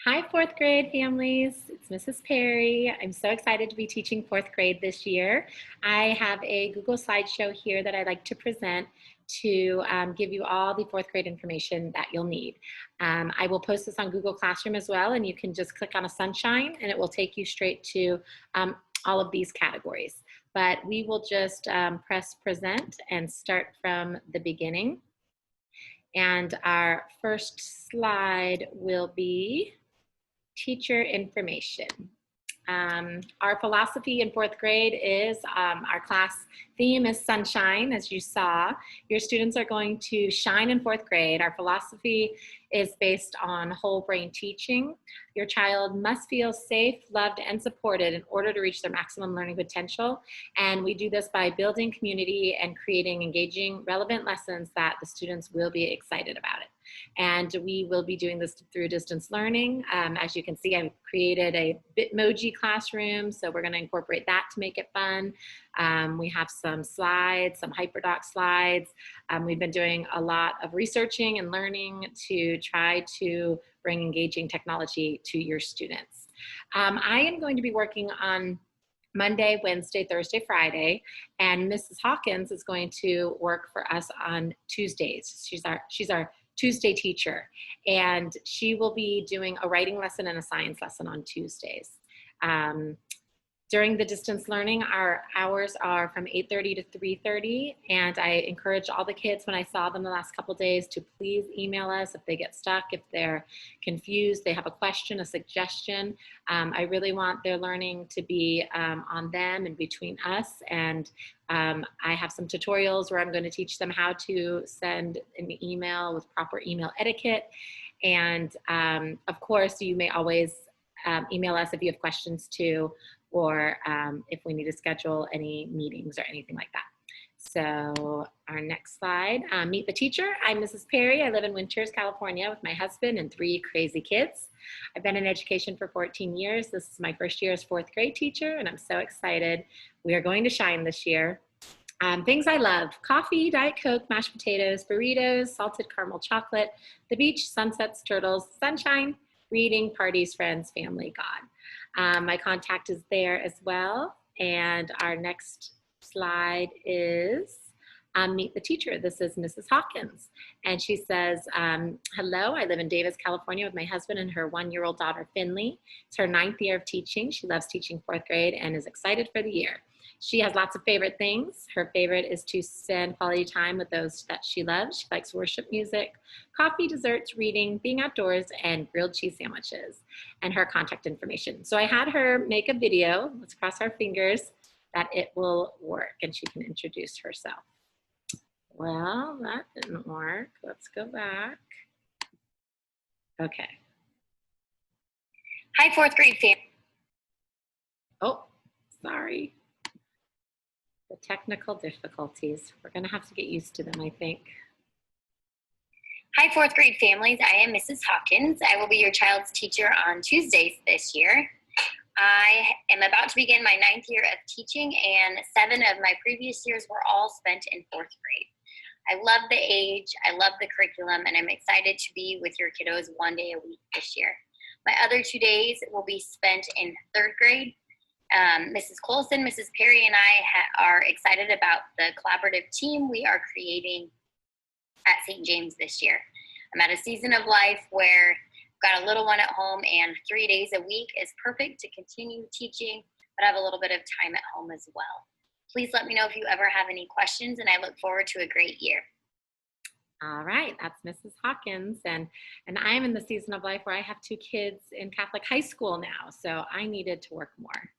Hi, fourth grade families. It's Mrs. Perry. I'm so excited to be teaching fourth grade this year. I have a Google slideshow here that I'd like to present to give you all the fourth grade information that you'll need. I will post this on Google Classroom as well, and you can just click on a sunshine and it will take you straight to all of these categories. But we will just press present and start from the beginning. And our first slide will be teacher information. Our philosophy in fourth grade is our class theme is sunshine, as you saw. Your students are going to shine in fourth grade. Our philosophy is based on whole brain teaching. Your child must feel safe, loved, and supported in order to reach their maximum learning potential. And we do this by building community and creating engaging, relevant lessons that the students will be excited about it. And we will be doing this through distance learning. As you can see, I've created a Bitmoji classroom, so we're going to incorporate that to make it fun. We have some slides, some HyperDoc slides. We've been doing a lot of researching and learning to try to bring engaging technology to your students. I am going to be working on Monday, Wednesday, Thursday, Friday, and Mrs. Hawkins is going to work for us on Tuesdays. She's our Tuesday teacher, and she will be doing a writing lesson and a science lesson on Tuesdays. During the distance learning, our hours are from 8:30 to 3:30, and I encourage all the kids when I saw them the last couple days to please email us if they get stuck, if they're confused, they have a question, a suggestion. I really want their learning to be on them and between us, and I have some tutorials where I'm going to teach them how to send an email with proper email etiquette. And of course, you may always email us if you have questions too, or if we need to schedule any meetings or anything like that. So our next slide, meet the teacher. I'm Mrs. Perry. I live in Winters, California with my husband and 3 crazy kids. I've been in education for 14 years. This is my first year as fourth grade teacher, and I'm so excited. We are going to shine this year. Things I love: coffee, Diet Coke, mashed potatoes, burritos, salted caramel chocolate, the beach, sunsets, turtles, sunshine, reading, parties, friends, family, God. My contact is there as well. And our next slide is meet the teacher. This is Mrs. Hawkins. And she says, hello, I live in Davis, California with my husband and her 1-year-old daughter, Finley. It's her 9th year of teaching. She loves teaching 4th grade and is excited for the year. She has lots of favorite things. Her favorite is to spend quality time with those that she loves. She likes worship music, coffee, desserts, reading, being outdoors, and grilled cheese sandwiches, and her contact information. So I had her make a video. Let's cross our fingers that it will work and she can introduce herself. Well, that didn't work. Let's go back. Okay. Hi, 4th grade family. Oh, sorry. The technical difficulties. We're going to have to get used to them, I think. Hi, 4th grade families. I am Mrs. Hawkins. I will be your child's teacher on Tuesdays this year. I am about to begin my 9th year of teaching, and 7 of my previous years were all spent in 4th grade. I love the age, I love the curriculum, and I'm excited to be with your kiddos 1 day a week this year. My other 2 days will be spent in 3rd grade. Mrs. Colson, Mrs. Perry, and I are excited about the collaborative team we are creating at St. James this year. I'm at a season of life where I've got a little one at home, and 3 days a week is perfect to continue teaching, but I have a little bit of time at home as well. Please let me know if you ever have any questions, and I look forward to a great year. All right, that's Mrs. Hawkins, and I'm in the season of life where I have 2 kids in Catholic high school now, so I needed to work more.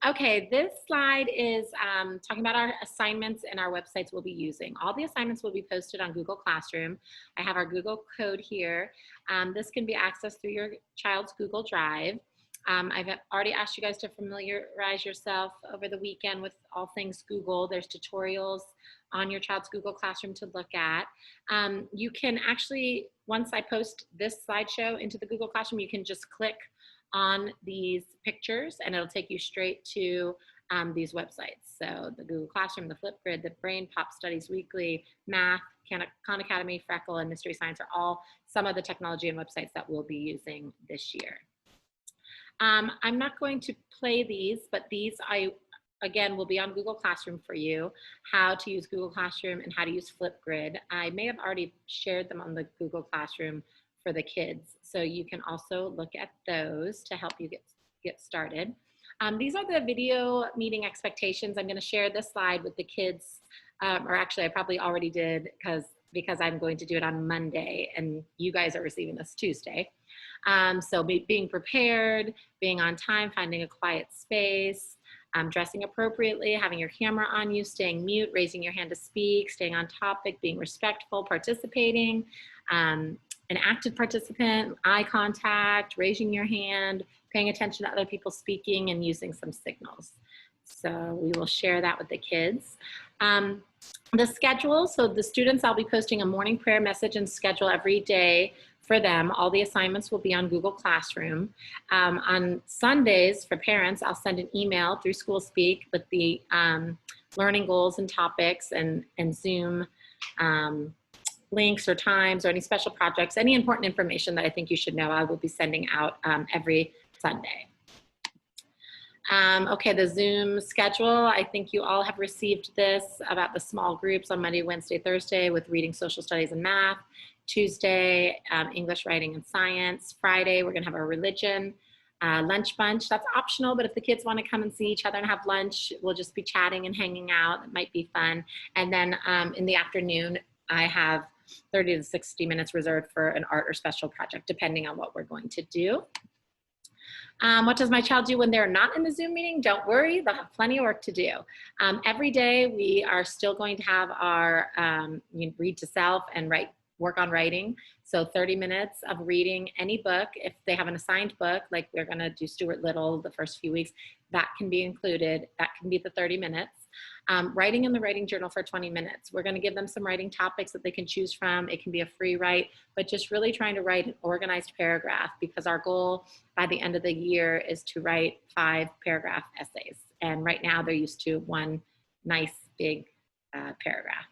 Okay, this slide is talking about our assignments and our websites we'll be using. All the assignments will be posted on Google Classroom. I have our Google code here. This can be accessed through your child's Google Drive. I've already asked you guys to familiarize yourself over the weekend with all things Google. There's tutorials on your child's Google Classroom to look at. You can actually, once I post this slideshow into the Google Classroom, you can just click on these pictures and it'll take you straight to these websites. So the Google Classroom, the Flipgrid, the Brain Pop Studies Weekly, Math, Khan Academy, Freckle, and Mystery Science are all some of the technology and websites that we'll be using this year. I'm not going to play these, but these again, will be on Google Classroom for you, how to use Google Classroom and how to use Flipgrid. I may have already shared them on the Google Classroom for the kids, so you can also look at those to help you get started. These are the video meeting expectations. I'm going to share this slide with the kids, or actually I probably already did because I'm going to do it on Monday and you guys are receiving this Tuesday. So being prepared, being on time, finding a quiet space, dressing appropriately, having your camera on you, staying mute, raising your hand to speak, staying on topic, being respectful, participating, an active participant, eye contact, raising your hand, paying attention to other people speaking, and using some signals. So we will share that with the kids. The schedule, so the students, I'll be posting a morning prayer message and schedule every day for them. All the assignments will be on Google Classroom. On Sundays, for parents, I'll send an email through SchoolSpeak with the learning goals and topics and Zoom links or times or any special projects, any important information that I think you should know, I will be sending out every Sunday. Okay, the Zoom schedule, I think you all have received this about the small groups on Monday, Wednesday, Thursday with reading, social studies, and math. Tuesday, English, writing, and science. Friday, we're gonna have our religion lunch bunch. That's optional, but if the kids wanna come and see each other and have lunch, we'll just be chatting and hanging out. It might be fun. And then in the afternoon, I have 30 to 60 minutes reserved for an art or special project, depending on what we're going to do. What does my child do when they're not in the Zoom meeting? Don't worry, they'll have plenty of work to do. Every day we are still going to have our read to self and work on writing. So 30 minutes of reading any book. If they have an assigned book, like we're gonna do Stuart Little the first few weeks, that can be included. That can be the 30 minutes. Writing in the writing journal for 20 minutes. We're gonna give them some writing topics that they can choose from. It can be a free write, but just really trying to write an organized paragraph because our goal by the end of the year is to write 5 paragraph essays. And right now they're used to one nice big paragraph.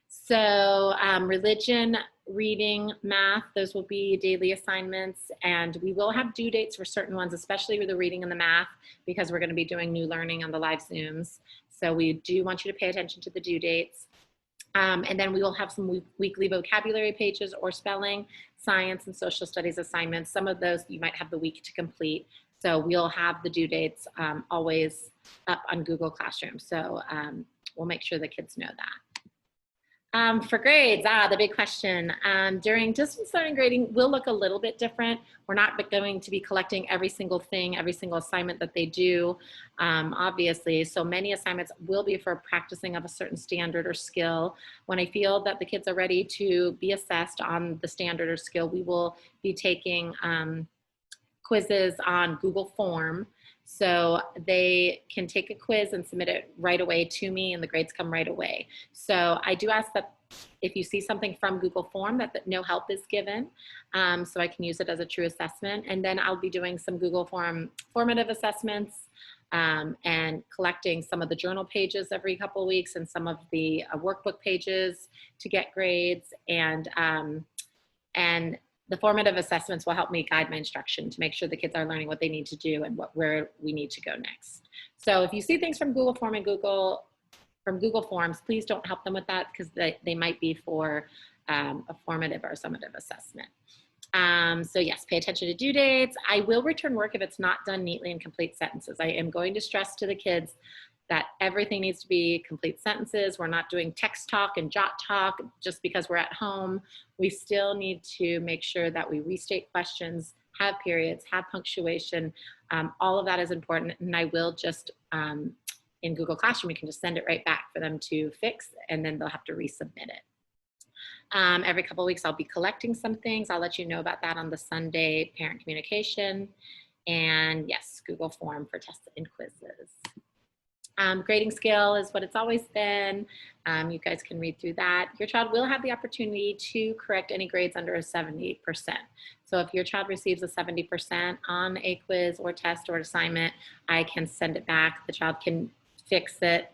So religion, reading, math, those will be daily assignments, and we will have due dates for certain ones, especially with the reading and the math, because we're gonna be doing new learning on the live Zooms. So we do want you to pay attention to the due dates. And then we will have some weekly vocabulary pages or spelling, science, and social studies assignments. Some of those you might have the week to complete. So we'll have the due dates always up on Google Classroom. So we'll make sure the kids know that. For grades, the big question. During distance learning grading will look a little bit different. We're not going to be collecting every single thing, every single assignment that they do, obviously. So many assignments will be for practicing of a certain standard or skill. When I feel that the kids are ready to be assessed on the standard or skill, we will be taking quizzes on Google Form. So they can take a quiz and submit it right away to me and the grades come right away. So I do ask that if you see something from Google Form that no help is given, so I can use it as a true assessment. And then I'll be doing some Google Form formative assessments and collecting some of the journal pages every couple of weeks and some of the workbook pages to get grades. And the formative assessments will help me guide my instruction to make sure the kids are learning what they need to do and where we need to go next. So if you see things from Google Form and Google Forms, please don't help them with that because they might be for a formative or summative assessment. So yes, pay attention to due dates. I will return work if it's not done neatly in complete sentences. I am going to stress to the kids that everything needs to be complete sentences. We're not doing text talk and jot talk just because we're at home. We still need to make sure that we restate questions, have periods, have punctuation. All of that is important, and I will just, in Google Classroom, you can just send it right back for them to fix, and then they'll have to resubmit it. Every couple of weeks, I'll be collecting some things. I'll let you know about that on the Sunday parent communication. And yes, Google Form for tests and quizzes. Grading scale is what it's always been. You guys can read through that. Your child will have the opportunity to correct any grades under a 70%. So if your child receives a 70% on a quiz or test or assignment, I can send it back. The child can fix it.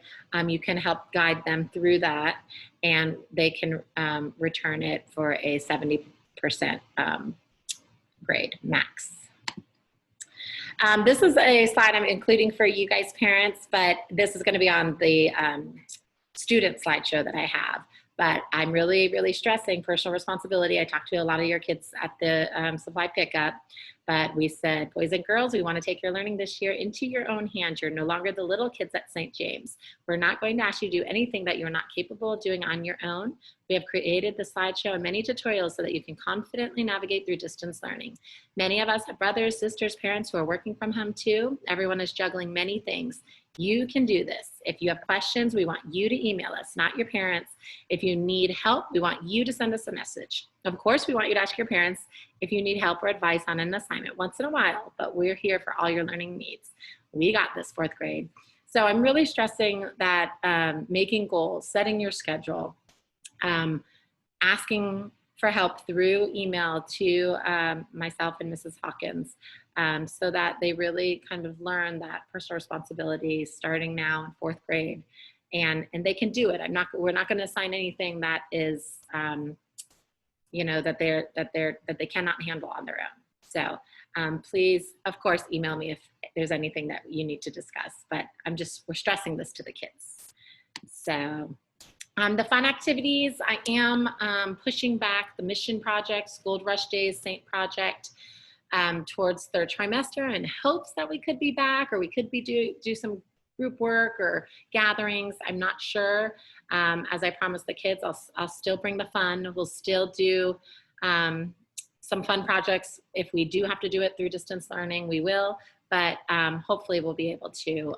You can help guide them through that, and they can return it for a 70% grade max. This is a slide I'm including for you guys parents, but this is going to be on the student slideshow that I have. But I'm really, really stressing personal responsibility. I talked to a lot of your kids at the supply pickup, but we said, boys and girls, we want to take your learning this year into your own hands. You're no longer the little kids at St. James. We're not going to ask you to do anything that you're not capable of doing on your own. We have created the slideshow and many tutorials so that you can confidently navigate through distance learning. Many of us have brothers, sisters, parents who are working from home too. Everyone is juggling many things. You can do this. If you have questions, we want you to email us, not your parents. If you need help, we want you to send us a message. Of course, we want you to ask your parents if you need help or advice on an assignment once in a while, but we're here for all your learning needs. We got this, fourth grade. So I'm really stressing that making goals, setting your schedule, asking for help through email to myself and Mrs. Hawkins, so that they really kind of learn that personal responsibility starting now in fourth grade, and they can do it. We're not going to assign anything that is, you know, that they cannot handle on their own. So please, of course, email me if there's anything that you need to discuss. But we're stressing this to the kids. So. The fun activities, I am pushing back the mission projects, Gold Rush Days, Saint Project, towards third trimester in hopes that we could be back, or we could be do some group work or gatherings. I'm not sure. As I promised the kids, I'll still bring the fun. We'll still do some fun projects. If we do have to do it through distance learning, we will, but hopefully we'll be able to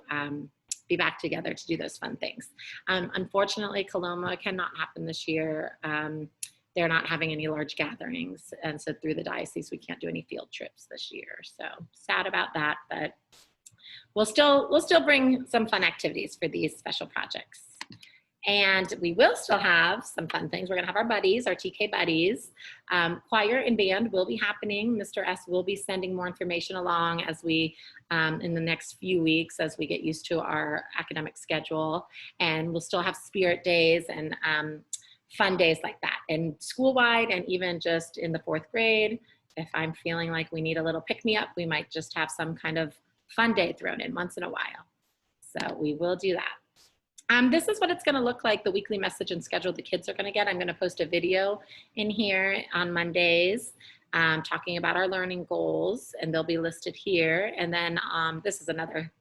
be back together to do those fun things. Unfortunately, Coloma cannot happen this year. They're not having any large gatherings, and so through the diocese, we can't do any field trips this year. So sad about that, but we'll still bring some fun activities for these special projects. And we will still have some fun things. We're gonna have our buddies, our TK buddies. Choir and band will be happening. Mr. S will be sending more information along as we, in the next few weeks, as we get used to our academic schedule. And we'll still have spirit days and fun days like that. And school-wide and even just in the fourth grade, if I'm feeling like we need a little pick-me-up, we might just have some kind of fun day thrown in once in a while. So we will do that. This is what it's going to look like, the weekly message and schedule the kids are going to get. I'm going to post a video in here on Mondays talking about our learning goals, and they'll be listed here. And then this is another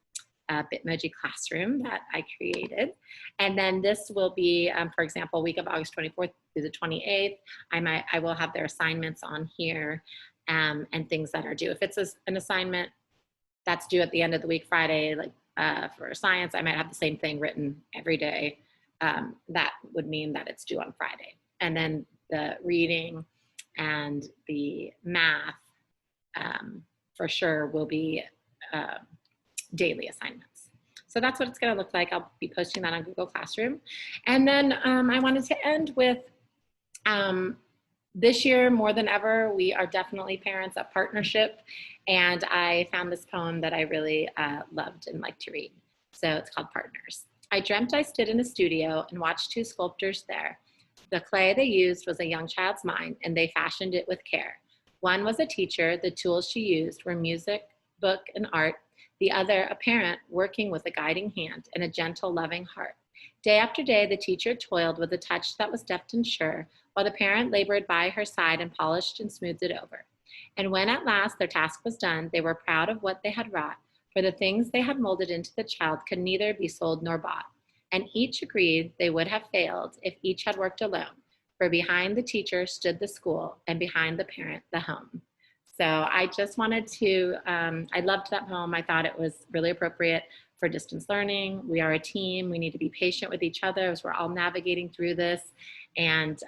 Bitmoji classroom that I created. And then this will be, for example, week of August 24th through the 28th. I will have their assignments on here and things that are due. If it's an assignment that's due at the end of the week, Friday, like for science, I might have the same thing written every day. That would mean that it's due on Friday. And then the reading and the math for sure will be daily assignments. So that's what it's going to look like. I'll be posting that on Google Classroom. And then I wanted to end with this year, more than ever, we are definitely parents at partnership. And I found this poem that I really loved and liked to read. So it's called Partners. I dreamt I stood in a studio and watched two sculptors there. The clay they used was a young child's mind, and they fashioned it with care. One was a teacher. The tools she used were music, book, and art. The other, a parent, working with a guiding hand and a gentle, loving heart. Day after day, the teacher toiled with a touch that was deft and sure, while the parent labored by her side and polished and smoothed it over. And when at last their task was done, they were proud of what they had wrought, for the things they had molded into the child could neither be sold nor bought. And each agreed they would have failed if each had worked alone, for behind the teacher stood the school, and behind the parent, the home. So I just wanted to, I loved that poem. I thought it was really appropriate for distance learning. We are a team. We need to be patient with each other as we're all navigating through this. And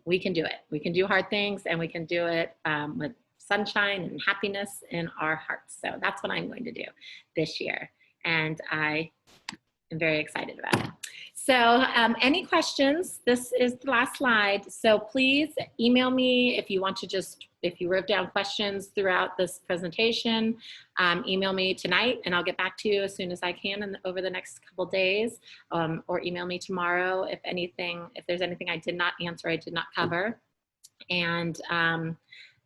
we can do it. We can do hard things, and we can do it with sunshine and happiness in our hearts. So that's what I'm going to do this year. And I I'm very excited about it. So any questions? This is the last slide. So please email me if you want to if you wrote down questions throughout this presentation, email me tonight and I'll get back to you as soon as I can over the next couple days, or email me tomorrow if there's anything I did not answer, I did not cover. And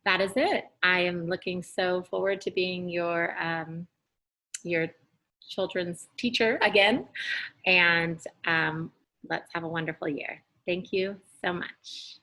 that is it. I am looking so forward to being your children's teacher again. And let's have a wonderful year. Thank you so much.